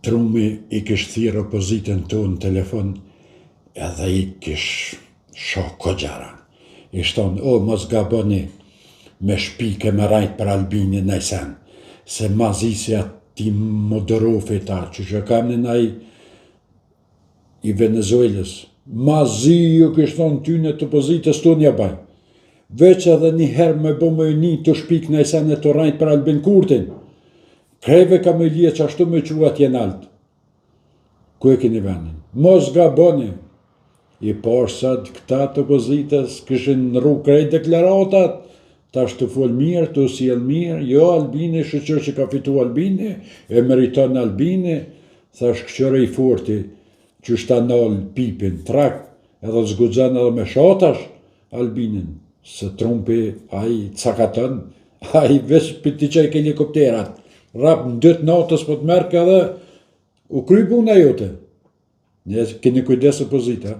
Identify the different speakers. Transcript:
Speaker 1: Trumi i kishë thirë opozitën tu në telefon, edhe i kishë shoh kogjara. I shtonë, o, mos gaboni me shpike me rajt për Albinin në sen, se mazisja ti moderofi ta, që kam në naj i Venezuelës. Mazi ju kishë thonë ty në të opozitës tu një baj. Veç edhe një herë me bo me një të shpik në sen e të rajt për Albin Kurtin. Kreve ka me lije që ashtu me qua t'jen altë. Ku e kini venin? Mos gaboni. I parsat këta të opozitës këshin në rrugë krejt deklaratat, ta shtu fol mirë, të sjell mirë, jo Albini, shëqër që ka fitu Albini, e meriton Albini, thash këqëre i forti, që shta nalë pipin, trak, edhe zgudzan edhe me shatash Albinin, se Trumpi, a i cakaton, a i veç për t'i qaj helikopterat, rap në 2 natës po të merke edhe u kry puna jote. Ne keni kujdes opozita.